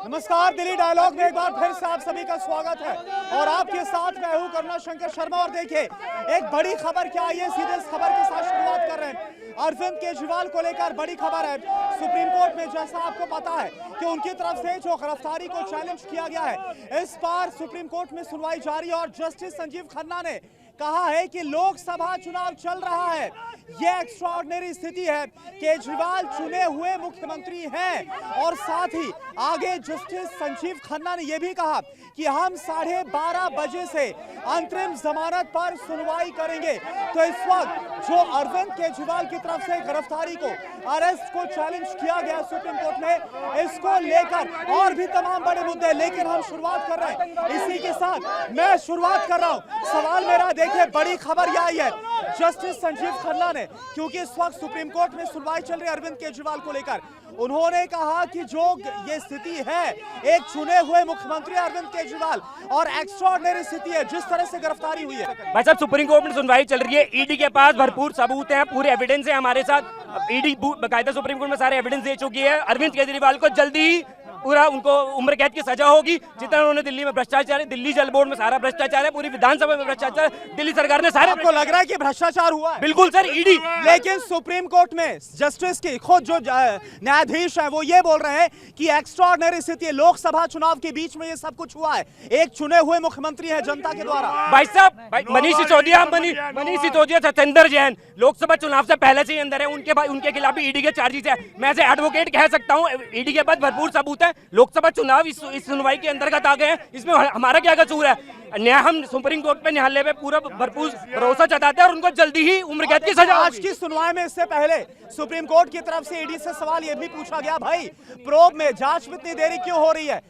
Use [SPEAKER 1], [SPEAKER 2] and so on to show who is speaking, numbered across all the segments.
[SPEAKER 1] नमस्कार, दिल्ली डायलॉग में एक बार फिर से आप सभी का स्वागत है और आपके साथ मैं हूं करुणा शंकर शर्मा। और देखिए, एक बड़ी खबर क्या आई है, सीधे इस खबर के साथ शुरुआत कर रहे हैं। अरविंद केजरीवाल को लेकर बड़ी खबर है। सुप्रीम कोर्ट में जैसा आपको पता है कि उनकी तरफ से जो गिरफ्तारी को चैलेंज किया गया है, इस बार सुप्रीम कोर्ट में सुनवाई जारी है और जस्टिस संजीव खन्ना ने कहा है कि लोकसभा चुनाव चल रहा है, यह एक्स्ट्राऑर्डिनरी स्थिति है, केजरीवाल चुने हुए मुख्यमंत्री हैं। और साथ ही आगे जस्टिस संजीव खन्ना ने यह भी कहा कि हम 12:30 बजे से अंतरिम जमानत पर सुनवाई करेंगे। तो इस वक्त जो अरविंद केजरीवाल की तरफ से गिरफ्तारी को, अरेस्ट को चैलेंज किया गया सुप्रीम कोर्ट में, इसको लेकर और भी तमाम बड़े मुद्दे, लेकिन हम शुरुआत कर रहे हैं इसी के साथ। मैं शुरुआत कर रहा हूं, सवाल मेरा देखिए, बड़ी खबर यह आई है जस्टिस संजीव खन्ना ने, क्योंकि इस वक्त सुप्रीम कोर्ट में सुनवाई चल रही है अरविंद केजरीवाल को लेकर। उन्होंने कहा कि जो ये स्थिति है, एक चुने हुए मुख्यमंत्री अरविंद केजरीवाल और एक्स्ट्राऑर्डिनरी स्थिति है, जिस तरह से गिरफ्तारी हुई है।
[SPEAKER 2] भाई साहब, सुप्रीम कोर्ट में सुनवाई चल रही है, ईडी के पास भरपूर सबूत हैं, पूरे एविडेंस है हमारे साथ। ईडी बकायदा सुप्रीम कोर्ट में सारे एविडेंस दे चुकी है। अरविंद केजरीवाल को जल्दी ही पूरा उनको उम्र कैद की सजा होगी। जितना उन्होंने दिल्ली में भ्रष्टाचार है, दिल्ली जल बोर्ड में सारा भ्रष्टाचार है, पूरी विधानसभा में भ्रष्टाचार, दिल्ली सरकार ने सारे।
[SPEAKER 1] आपको लग रहा है कि भ्रष्टाचार हुआ है?
[SPEAKER 2] बिल्कुल सर, ईडी।
[SPEAKER 1] लेकिन सुप्रीम कोर्ट में जस्टिस की खुद जो न्यायाधीश है वो ये बोल रहे हैं कि एक्स्ट्राऑर्डिनरी स्थिति है, लोकसभा चुनाव के बीच में ये सब कुछ हुआ है, एक चुने हुए मुख्यमंत्री है जनता के द्वारा।
[SPEAKER 2] भाई साहब, मनीष सिसोदिया, सत्येंद्र जैन लोकसभा चुनाव से पहले से ही अंदर है, उनके खिलाफ भी ईडी के चार्जेस है। मैं ऐसे एडवोकेट कह सकता हूँ, ईडी के पास भरपूर सबूत है। लोकसभा चुनाव इस सुनवाई के अंतर्गत आ गए हैं, इसमें हमारा क्या कसूर है? हम सुप्रीम कोर्ट पे न्यायालय पे पूरा भरपूर भरोसा जताते हैं और उनको जल्दी ही उम्र कैद की सजा।
[SPEAKER 1] आज की सुनवाई में इससे पहले सुप्रीम कोर्ट की तरफ से ईडी से सवाल यह भी पूछा गया, भाई प्रोब में जांच में इतनी देरी क्यों हो रही है?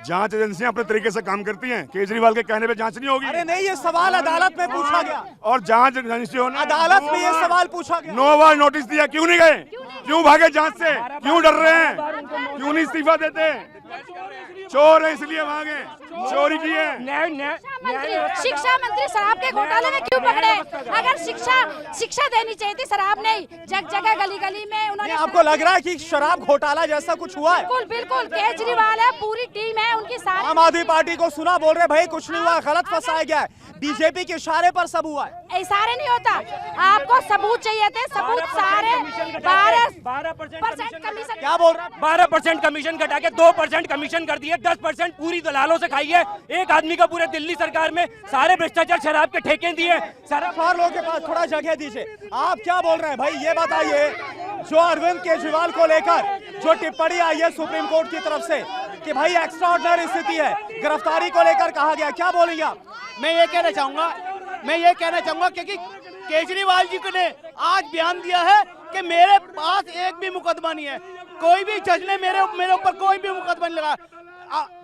[SPEAKER 3] जांच एजेंसियां अपने तरीके से काम करती हैं, केजरीवाल के कहने पे जांच नहीं होगी।
[SPEAKER 1] अरे नहीं, ये सवाल अदालत में पूछा गया
[SPEAKER 3] और जांच एजेंसी होना,
[SPEAKER 1] अदालत में ये सवाल पूछा गया।
[SPEAKER 3] 9 बार नोटिस दिया, क्यों नहीं गए? क्यों भागे जांच से? क्यों डर रहे हैं? क्यों नहीं इस्तीफा देते? चोर है इसलिए भागे, चोरी की है।
[SPEAKER 4] शिक्षा मंत्री शराब के घोटाले में क्यों पकड़े? अगर शिक्षा देनी चाहिए थी, शराब नहीं, जगह गली गली में उन्होंने।
[SPEAKER 1] आपको लग रहा है कि शराब घोटाला जैसा कुछ हुआ है?
[SPEAKER 4] बिल्कुल बिल्कुल, केजरीवाल है, पूरी टीम है उनकी सारी।
[SPEAKER 1] आम आदमी पार्टी को सुना बोल रहे भाई कुछ नहीं हुआ, गलत फंसाया गया है, बीजेपी के इशारे पर सब हुआ है।
[SPEAKER 4] इशारे नहीं होता, आपको सबूत चाहिए थे, सबूत सारे 12% कमीशन।
[SPEAKER 1] क्या बोल रहा है?
[SPEAKER 2] 12% कमीशन घटा के 2% कमीशन कर दिए, 10% पूरी दलालों से खाई है। एक आदमी का पूरे दिल्ली सरकार में सारे भ्रष्टाचार शराब के ठेके दिए।
[SPEAKER 1] सारा लोगों के पास थोड़ा जगह दीजिए। आप क्या बोल रहे हैं भाई, ये बताइए, जो अरविंद केजरीवाल को लेकर जो टिप्पणी आई है सुप्रीम कोर्ट की तरफ से कि भाई एक्स्ट्राऑर्डिनरी स्थिति है, गिरफ्तारी को लेकर कहा गया, क्या बोलेंगे आप?
[SPEAKER 5] मैं ये कहना चाहूंगा क्योंकि केजरीवाल जी ने आज बयान दिया है कि मेरे पास एक भी मुकदमा नहीं है, कोई भी जज ने मेरे ऊपर कोई भी मुकदमा नहीं लगा।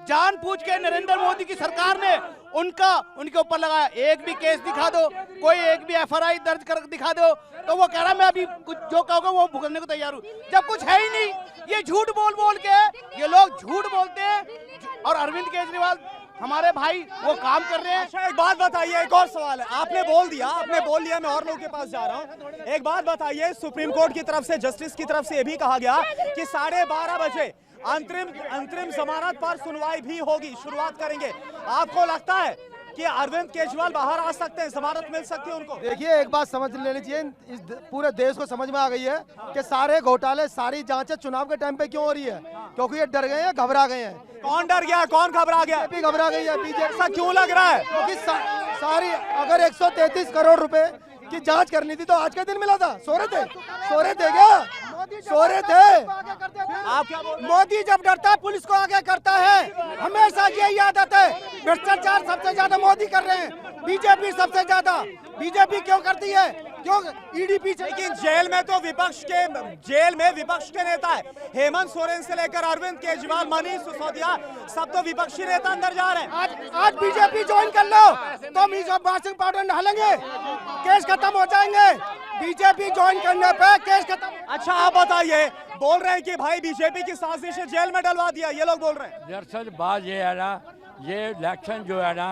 [SPEAKER 5] जानबूझ के नरेंद्र मोदी की सरकार ने उनके ऊपर लगाया। एक भी केस दिखा दो, कोई एक भी एफआईआर दर्ज कर दिखा दो, तो वो कह रहा मैं अभी कुछ जो कहोगे वो भुगतने को तैयार हूँ, जब कुछ है ही नहीं। ये झूठ बोल के ये लोग झूठ बोलते हैं और अरविंद केजरीवाल हमारे भाई वो काम कर रहे हैं।
[SPEAKER 1] अच्छा, एक बात बताइए, एक और सवाल है, आपने बोल लिया, मैं और लोगों के पास जा रहा हूँ। एक बात बताइए, सुप्रीम कोर्ट की तरफ से, जस्टिस की तरफ से ये भी कहा गया कि 12:30 बजे अंतरिम जमानत पर सुनवाई भी होगी, शुरुआत करेंगे। आपको लगता है कि अरविंद केजरीवाल बाहर आ सकते हैं, जमानत मिल सकती है उनको?
[SPEAKER 6] देखिए, एक बात समझ लेनी चाहिए, इस पूरे देश को समझ में आ गई है कि सारे घोटाले, सारी जांचें चुनाव के टाइम पे क्यों हो रही है, क्योंकि ये डर गए हैं, घबरा गए हैं।
[SPEAKER 1] कौन डर गया, कौन घबरा गया?
[SPEAKER 6] बीजेपी घबरा गई है। बीजेपी
[SPEAKER 1] ऐसा क्यों लग रहा है?
[SPEAKER 6] क्योंकि सारी, अगर 133 करोड़ रुपए की जांच करनी थी तो आज के दिन मिला था। सो रहे थे क्या? सो रहे थे।
[SPEAKER 1] आप क्या बोल रहे हैं?
[SPEAKER 6] मोदी जब डरता है पुलिस को आगे करता है, हमेशा यही आदत है। भ्रष्टाचार सबसे ज्यादा मोदी कर रहे हैं, बीजेपी सबसे ज्यादा। बीजेपी क्यों करती है? क्यों ईडी पीछे?
[SPEAKER 1] लेकिन जेल में विपक्ष के नेता है, हेमंत सोरेन से लेकर अरविंद केजरीवाल, मनीष सिसोदिया, सब तो विपक्षी नेता अंदर जा रहे हैं।
[SPEAKER 6] आज बीजेपी ज्वाइन कर लो तो वाशिंग पाउडर डालेंगे, केस खत्म हो जाएंगे। बीजेपी ज्वाइन करने पे केस खत्म।
[SPEAKER 1] अच्छा, आप बताइए, बोल रहे हैं कि भाई बीजेपी की साजिश से जेल में डलवा दिया, ये लोग बोल रहे हैं।
[SPEAKER 7] दरअसल बात ये है ना, ये इलेक्शन जो है ना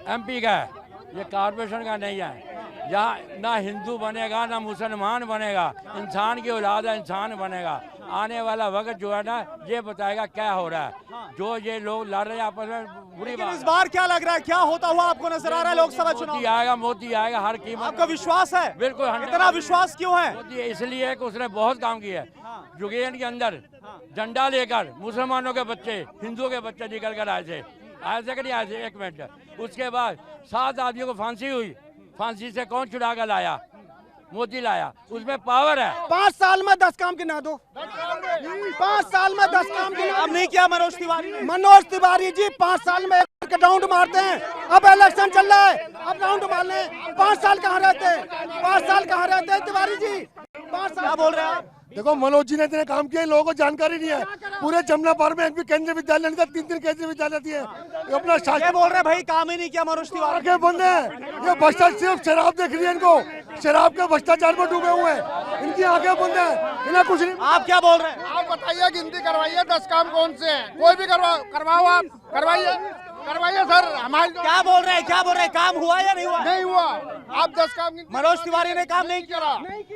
[SPEAKER 7] एमपी का है, ये कॉर्पोरेशन का नहीं है। यहाँ ना हिंदू बनेगा ना मुसलमान बनेगा, इंसान की औलाद है, इंसान बनेगा। आने वाला वक्त जो है ना ये बताएगा क्या हो रहा है। जो ये लोग लड़ रहे हैं आपस में बुरी
[SPEAKER 1] लेकिन
[SPEAKER 7] बात
[SPEAKER 1] इस बार क्या लग रहा है, क्या होता हुआ आपको नजर आ रहा है लोकसभा चुनाव?
[SPEAKER 7] मोदी आएगा हर कीमत।
[SPEAKER 1] आपका विश्वास है?
[SPEAKER 7] बिल्कुल,
[SPEAKER 1] इतना विश्वास क्यों है?
[SPEAKER 7] मोदी इसलिए कि उसने बहुत काम किया है। जुगेन के अंदर झंडा लेकर मुसलमानों के बच्चे, हिंदुओं के बच्चे निकल कर आए थे कि नहीं आए थे? एक मिनट। उसके बाद 7 आदमियों को फांसी हुई। फांसी से कौन छुड़ा कर लाया? मोदी लाया। उसमें पावर है।
[SPEAKER 6] 5 साल में 10 काम गिना दो। 5 साल में 10 काम गिना।
[SPEAKER 1] अब नहीं किया मनोज तिवारी ने?
[SPEAKER 6] मनोज तिवारी जी 5 साल में एक राउंड मारते हैं। अब इलेक्शन चल रहा है, अब राउंड मारने 5 साल कहाँ रहते हैं? 5 साल कहाँ रहते हैं तिवारी जी? 5 साल।
[SPEAKER 1] क्या बोल रहे हैं आप?
[SPEAKER 8] देखो मनोज जी ने इतने काम किया, लोगों को जानकारी नहीं है। पूरे जमुना पार में एक भी केंद्रीय विद्यालय नहीं था, 3 केंद्रीय विद्यालय दिए। अपना
[SPEAKER 1] ये बोल रहे हैं भाई काम ही नहीं किया मनोज तिवारी।
[SPEAKER 8] आगे बंद है। ये भ्रष्टाचार, सिर्फ शराब देख रही है इनको, शराब के भ्रष्टाचार में डूबे हुए हैं। इनकी आगे बंद है, इन्हें कुछ नहीं।
[SPEAKER 1] आप क्या बोल रहे हैं?
[SPEAKER 9] आप बताइए, गिनती करवाइए 10 काम कौन से हैं? कोई भी करवाओ, आप करवाइए सर। हमारे
[SPEAKER 1] क्या बोल रहे हैं, क्या बोल रहे हैं? काम हुआ या नहीं हुआ?
[SPEAKER 9] नहीं हुआ। आप 10 काम
[SPEAKER 1] मनोज तिवारी ने काम नहीं किया।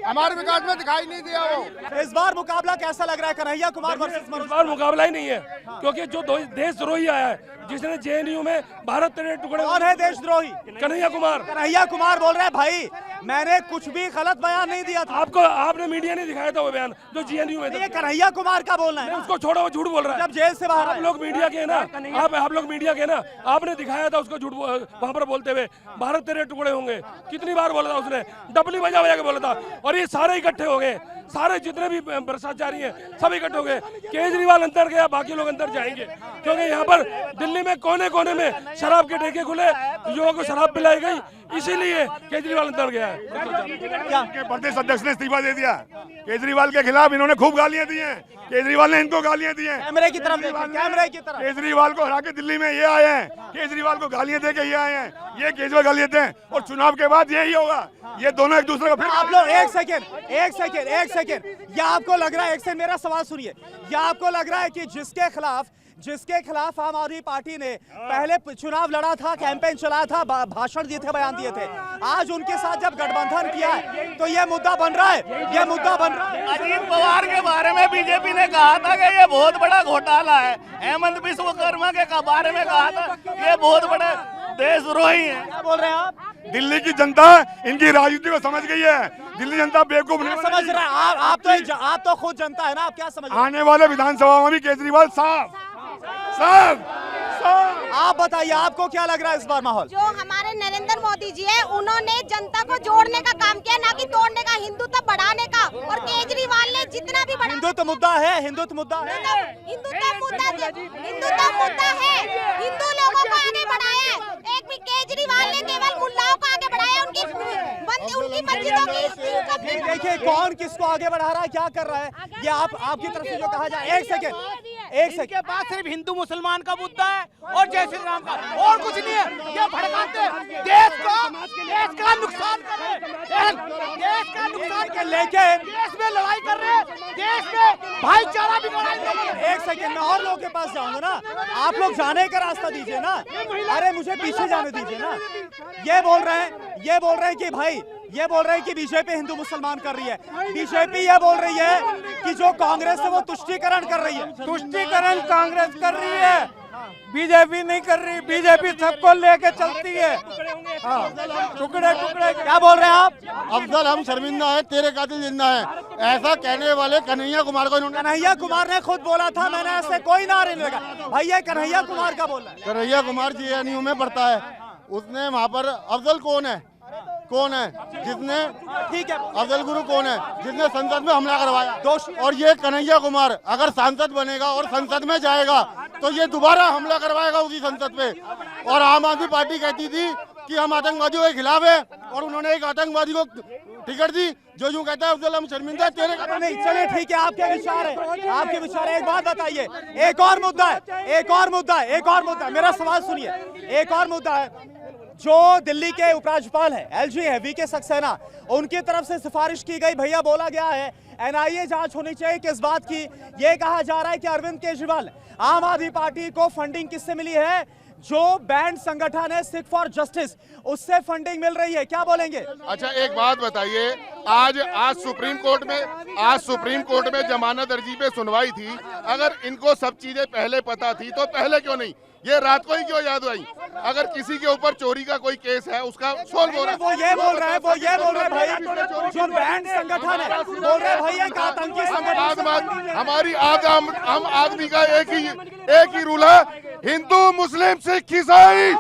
[SPEAKER 9] हमारे विकास में दिखाई नहीं दिया वो।
[SPEAKER 1] इस बार मुकाबला कैसा लग रहा है कन्हैया कुमार वर्सेस मनोज?
[SPEAKER 10] इस बार मुकाबला ही नहीं है, क्योंकि जो देशद्रोही आया है, जिसने जेएनयू में भारत तेरे टुकड़े।
[SPEAKER 1] कौन है देशद्रोही?
[SPEAKER 10] कन्हैया कुमार।
[SPEAKER 1] कन्हैया कुमार बोल रहे हैं भाई मैंने कुछ भी गलत बयान नहीं दिया था।
[SPEAKER 10] आपको आपने मीडिया नहीं दिखाया था वो बयान जो जेएनयू में था।
[SPEAKER 1] ये कन्हैया कुमार का बोलना है।
[SPEAKER 10] उसको छोड़ो, वो झूठ बोल रहा है।
[SPEAKER 1] जब जेल से बाहर
[SPEAKER 10] आप लोग मीडिया के ना, आप लोग मीडिया के ना, आपने दिखाया था उसको झूठ वहां पर बोलते हुए भारत तेरे टुकड़े होंगे। कितनी बार बोला था उसने? डबली बजा बजा के बोला था। और ये सारे इकट्ठे हो गए, सारे जितने भी भ्रष्टाचारी हैं सब इकट्ठे हो गए। केजरीवाल अंदर गया, बाकी लोग अंदर जाएंगे, क्योंकि यहाँ पर दिल्ली में कोने कोने में शराब के ठेके खुले, युवाओं को शराब पिलाई गई, इसीलिए केजरीवाल अंदर गया है।
[SPEAKER 3] क्या प्रदेश अध्यक्ष ने इस्तीफा दे दिया? केजरीवाल के खिलाफ इन्होंने खूब गालियां दी हैं, केजरीवाल ने इनको गालियां दी हैं।
[SPEAKER 1] कैमरे की तरफ देखिए, कैमरे की तरफ।
[SPEAKER 3] केजरीवाल को हरा के दिल्ली में ये आए हैं, केजरीवाल को गालियां दे के ये आए हैं, ये केजरीवाल गालियां देते हैं, और चुनाव के बाद यही होगा। ये दोनों एक दूसरे को फिर।
[SPEAKER 1] आप लोग एक सेकेंड, या आपको लग रहा है, एक सेकंड मेरा सवाल सुनिए, या आपको लग रहा है कि जिसके खिलाफ आम आदमी पार्टी ने पहले चुनाव लड़ा था, कैंपेन चलाया था, भाषण दिए थे, बयान दिए थे, आज उनके साथ जब गठबंधन किया है तो ये मुद्दा बन रहा है, ये मुद्दा बन रहा है।
[SPEAKER 5] अजीत पवार के बारे में बीजेपी ने कहा था कि ये बहुत बड़ा घोटाला है। हेमंत विश्वकर्मा के बारे में कहा था ये बहुत बड़े देशद्रोही हैं।
[SPEAKER 1] क्या बोल रहे हैं आप?
[SPEAKER 3] दिल्ली की जनता इनकी राजनीति को समझ गई है। दिल्ली जनता बेवकूफ नहीं
[SPEAKER 1] समझ रहा है। आप तो खुद जनता है ना, आप क्या समझ रहे हैं?
[SPEAKER 3] आने वाले विधानसभा में भी केजरीवाल साफ।
[SPEAKER 1] आप बताइए, आपको क्या लग रहा है इस बार माहौल?
[SPEAKER 4] जो हमारे नरेंद्र मोदी जी है, उन्होंने जनता को जोड़ने का काम किया, ना कि तोड़ने का, हिंदुत्व बढ़ाने का। और केजरीवाल ने जितना भी बढ़ा,
[SPEAKER 1] हिंदुत्व मुद्दा है, हिंदुत्व मुद्दा है,
[SPEAKER 4] हिंदू लोगों को आगे बढ़ाया है। एक भी केजरीवाल ने केवल मुल्लाओं को आगे बढ़ाया, उनकी मस्जिदों की।
[SPEAKER 1] देखिए कौन किसको आगे बढ़ा रहा है, क्या कर रहा है, ये आपकी तरफ से जो कहा जाए। एक सेकेंड
[SPEAKER 5] इनके पास सिर्फ हिंदू मुसलमान का मुद्दा है और जय श्री राम का, और कुछ नहीं है। ये भड़काते हैं देश का नुकसान कर रहे हैं, देश का नुकसान के लेके देश में लड़ाई कर रहे हैं, देश में भाईचारा भी बढ़ाई कर रहे हैं।
[SPEAKER 1] एक सेकेंड में और लोगों के पास जाऊंगा ना, आप लोग जाने का रास्ता दीजिए ना। अरे मुझे पीछे जाने दीजिए ना। ये बोल रहे हैं कि भाई, ये बोल रहे हैं कि बीजेपी हिंदू मुसलमान कर रही है। बीजेपी ये बोल रही है कि जो कांग्रेस है वो तुष्टीकरण कर रही है।
[SPEAKER 6] तुष्टीकरण कांग्रेस कर रही है, बीजेपी नहीं कर रही। बीजेपी सबको लेके चलती है। टुकड़े टुकड़े।
[SPEAKER 1] क्या बोल रहे हैं आप?
[SPEAKER 9] अफजल हम शर्मिंदा है, तेरे कातिल जिंदा है, ऐसा कहने वाले कन्हैया कुमार को इन्होंने।
[SPEAKER 1] कन्हैया कुमार ने खुद बोला था, मैंने ऐसे कोई नारे नहीं लगा। भाई ये कन्हैया कुमार का बोल रहा है।
[SPEAKER 9] कन्हैया कुमार जेएनयू में पढ़ता है, उसने वहाँ पर। अफजल कौन है जिसने,
[SPEAKER 1] ठीक है,
[SPEAKER 9] अफजल गुरु कौन है जिसने संसद में हमला करवाया? और ये कन्हैया कुमार अगर सांसद बनेगा और संसद में जाएगा तो ये दोबारा हमला करवाएगा उसी संसद पे। और आम आदमी पार्टी कहती थी कि हम आतंकवादियों के खिलाफ है, और उन्होंने एक आतंकवादी को टिकट दी जो यूं कहता है अफजल हम शर्मिंदा तेरे का।
[SPEAKER 1] नहीं, चलिए ठीक है, आपके विचार है, आपके विचार है। एक बात बताइए, एक और मुद्दा है, मेरा सवाल सुनिए। एक और मुद्दा है, जो दिल्ली के उपराज्यपाल है एलजी है वीके सक्सेना, उनकी तरफ से सिफारिश की गई, भैया बोला गया है एनआईए जांच होनी चाहिए। किस बात की? ये कहा जा रहा है कि अरविंद केजरीवाल, आम आदमी पार्टी को फंडिंग किससे मिली है? जो बैंड संगठन है सिख फॉर जस्टिस, उससे फंडिंग मिल रही है, क्या बोलेंगे?
[SPEAKER 9] अच्छा एक बात बताइए, आज सुप्रीम कोर्ट में जमानत अर्जी पे सुनवाई थी। अगर इनको सब चीजें पहले पता थी तो पहले क्यों नहीं, ये रात को ही क्यों याद आई? अगर किसी के ऊपर चोरी का कोई केस है उसका सोल्व हो रहा है,
[SPEAKER 1] वो ये बोल रहे हैं भाई, जो बैंड संगठन है बोल रहे हैं भाई एक आतंकी संगठन।
[SPEAKER 9] हमारी आम आदमी का एक ही रूल है, हिंदू मुस्लिम सिख ईसाई,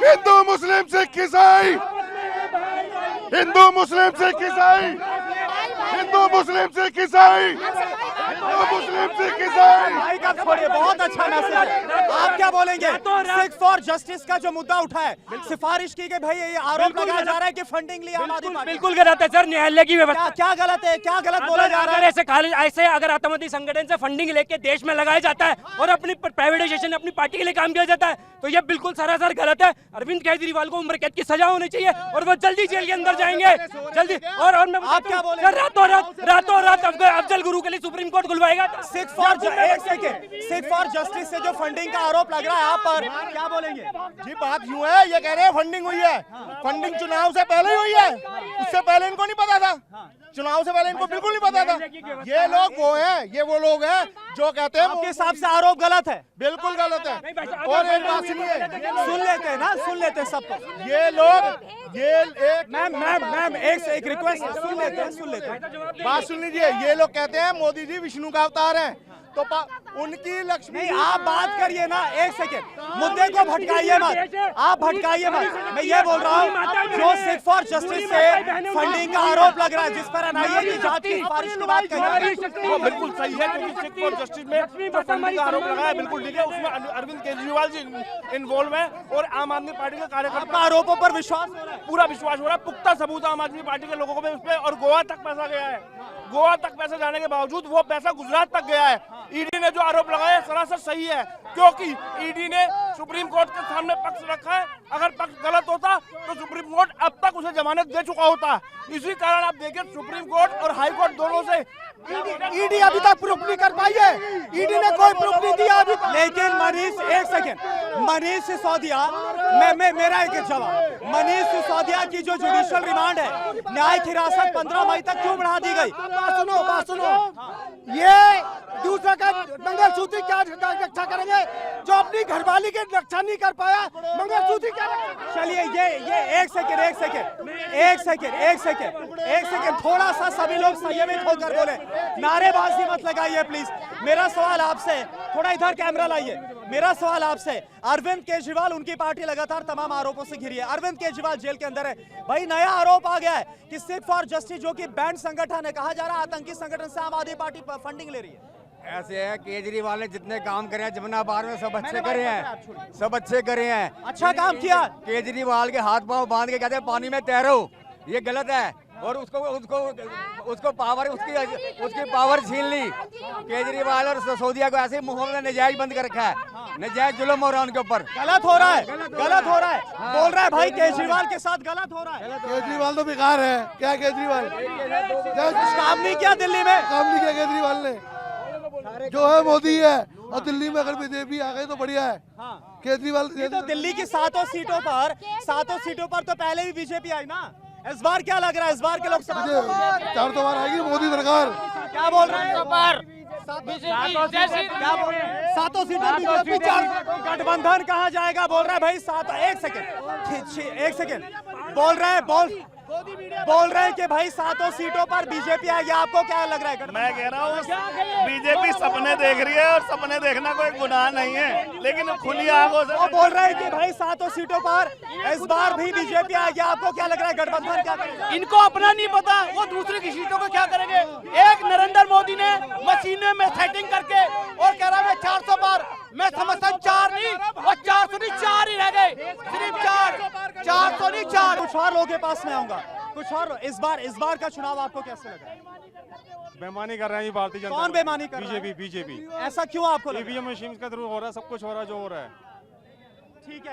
[SPEAKER 9] हिंदू मुस्लिम सिख ईसाई, हिंदू मुस्लिम सिख ईसाई, हिंदू मुस्लिम सिख ईसाई, हिंदू मुस्लिम सिख ईसाई।
[SPEAKER 1] भाई का छोड़िए, बहुत अच्छा मैसेज है। आप क्या बोलेंगे? सिख फॉर जस्टिस का जो मुद्दा उठा है, सिफारिश की गई भाई, ये आरोप लगाया जा रहा है कि फंडिंग ली आम आदमी पार्टी।
[SPEAKER 2] बिल्कुल गलत है सर, न्यायालय की व्यवस्था
[SPEAKER 1] क्या गलत है, क्या गलत बोला जा रहा है?
[SPEAKER 2] ऐसे अगर आतंकवादी संगठन से फंडिंग लेके देश में लगाया जाता है और अपनी प्राइवेटाइजेशन अपनी पार्टी के लिए काम किया जाता है तो ये बिल्कुल सरासर गलत है। अरविंद केजरीवाल को उम्र कैद की सजा होनी चाहिए और वो जल्दी जेल के अंदर जाएंगे, जल्दी। और मैं
[SPEAKER 1] आप क्या बोलेंगे?
[SPEAKER 2] रातों रात अफजल गुरु के लिए सुप्रीम कोर्ट खुलवाएगा।
[SPEAKER 1] सिख फॉर जस्टिस से जो फंडिंग का आरोप लग रहा है आप पर, क्या बोलेंगे?
[SPEAKER 6] जी बात यूं है, ये कह रहे हैं फंडिंग हुई है, फंडिंग चुनाव से पहले ही हुई है, उससे पहले इनको नहीं पता था, चुनाव से पहले इनको बिल्कुल नहीं पता था। ये लोग वो लोग हैं जो कहते हैं
[SPEAKER 1] आपके हिसाब से आरोप गलत है?
[SPEAKER 6] बिल्कुल गलत है। और एक बात सुनिए,
[SPEAKER 1] सुन लेते हैं ना, सुन लेते हैं सबको।
[SPEAKER 6] ये लोग
[SPEAKER 1] मैम एक रिक्वेस्ट, सुन लेते हैं।
[SPEAKER 6] बात सुन लीजिए, ये लोग कहते हैं मोदी जी विष्णु का अवतार हैं, तो उनकी लक्ष्मी।
[SPEAKER 1] नहीं, आप बात करिए ना, एक सेकेंड, मुद्दे को भटकाइए मत, आप भटकाइए मत। मैं ये बोल रहा हूँ जो सिख फॉर जस्टिस से फंडिंग का आरोप लग रहा है, जिस पर एनआईए की जांच की सिफारिश की बात कही,
[SPEAKER 5] वो बिल्कुल सही है, क्योंकि सिख फॉर जस्टिस में जो फंडिंग का आरोप लगा है बिल्कुल ठीक है, उसमें अरविंद केजरीवाल जी इन्वॉल्व है और आम आदमी पार्टी के कार्यकर्ता।
[SPEAKER 1] आरोपों पर विश्वास हो रहा है?
[SPEAKER 5] पूरा विश्वास हो रहा है, पुख्ता सबूत आम आदमी पार्टी के लोगों को उस पर, और गोवा तक पैसा गया है। गोवा तक पैसा जाने के बावजूद वो पैसा गुजरात तक गया है। ईडी ने जो आरोप लगाया सरासर सही है, क्योंकि ईडी ने सुप्रीम कोर्ट के सामने पक्ष रखा है। अगर पक्ष गलत होता तो सुप्रीम कोर्ट अब तक उसे जमानत दे चुका होता। इसी कारण आप देखिए सुप्रीम कोर्ट और हाई कोर्ट दोनों से
[SPEAKER 6] ईडी अभी तक प्रूफ नहीं कर पाई है, ईडी ने कोई प्रूफ नहीं दिया अभी।
[SPEAKER 1] लेकिन मनीष सिसोदिया, मेरा एक जवाब, मनीष सिसोदिया की जो जुडिशियल रिमांड है, न्यायिक हिरासत 15 मई तक क्यों बढ़ा दी गई?
[SPEAKER 6] बात सुनो, ये दूसरा का मंगलसूत्र क्या रक्षा करेंगे? जो अपनी घरवाली की रक्षा नहीं कर पाया, मंगलसूत्र क्या रक्षा?
[SPEAKER 1] चलिए ये एक सेकेंड, थोड़ा सा सभी लोग संयमित होकर बोले, नारेबाजी मत लगाइए प्लीज। मेरा सवाल आपसे, थोड़ा इधर कैमरा लाइए, मेरा सवाल आपसे, अरविंद केजरीवाल, उनकी पार्टी लगातार तमाम आरोपों से घिरी है, अरविंद केजरीवाल जेल के अंदर है, भाई नया आरोप आ गया है कि सिख फॉर जस्टिस जो कि बैंड संगठन है, कहा जा रहा है आतंकी संगठन से आम आदमी पार्टी फंडिंग ले रही है।
[SPEAKER 11] ऐसे है, केजरीवाल ने जितने काम करे हैं जमुनाबाद में सब अच्छे करे हैं, सब अच्छे करे हैं।
[SPEAKER 1] अच्छा काम किया।
[SPEAKER 11] केजरीवाल के हाथ पांव बांध के कहते हैं पानी में तैरो, ये गलत है। और उसको पावर उसकी पावर छीन ली। केजरीवाल और सिसोदिया को ऐसे मुंह में नजायज बंद कर रखा है, नजायज जुल्म हो रहा है उनके ऊपर।
[SPEAKER 1] गलत हो रहा है, बोल रहा है भाई केजरीवाल के साथ गलत हो रहा है।
[SPEAKER 8] केजरीवाल तो बेकार है, क्या केजरीवाल
[SPEAKER 1] काम नहीं किया दिल्ली में,
[SPEAKER 8] काम नहीं किया केजरीवाल ने, जो है मोदी है, और दिल्ली में अगर बीजेपी आ गई तो बढ़िया है। केजरीवाल
[SPEAKER 1] तो दिल्ली की 7 सीटों पर तो पहले भी बीजेपी आई ना, इस बार क्या लग रहा है? इस बार के लोकसभा
[SPEAKER 8] 4 बार आएगी मोदी सरकार।
[SPEAKER 1] क्या बोल रहे हैं? 7 सीटों बीजेपी, 4 गठबंधन कहा जाएगा, बोल रहा है भाई 7। एक सेकेंड, बोल रहे हैं कि भाई 7 सीटों पर बीजेपी आएगी, आपको क्या लग रहा है?
[SPEAKER 5] मैं कह रहा हूँ बीजेपी सपने देख रही है, और सपने देखना कोई गुनाह नहीं है, लेकिन खुली आंखों से
[SPEAKER 1] वो बोल रहे हैं कि भाई 7 सीटों पर इस बार भी बीजेपी आएगी, आपको क्या लग रहा है? गठबंधन क्या करेगा?
[SPEAKER 5] इनको अपना नहीं पता, वो दूसरी की सीटों को क्या करेंगे। एक नरेंद्र मोदी ने मशीने में सेटिंग करके और कह रहा है 400 बार, मैं समझता 4 नहीं, और 400 नहीं 4 ही रह गए, सिर्फ 400 नहीं 4।
[SPEAKER 1] कुछ और लोगों के पास में आऊंगा, कुछ और। इस बार का चुनाव आपको कैसे लगा?
[SPEAKER 3] बेईमानी कर रहे हैं भारतीय जनता।
[SPEAKER 1] कौन बेईमानी कर रहा है?
[SPEAKER 3] बीजेपी।
[SPEAKER 1] ऐसा क्यों आपको लगा?
[SPEAKER 3] ईवीएम मशीन के थ्रू हो रहा है, सब कुछ हो रहा है जो हो रहा है।
[SPEAKER 1] ठीक है।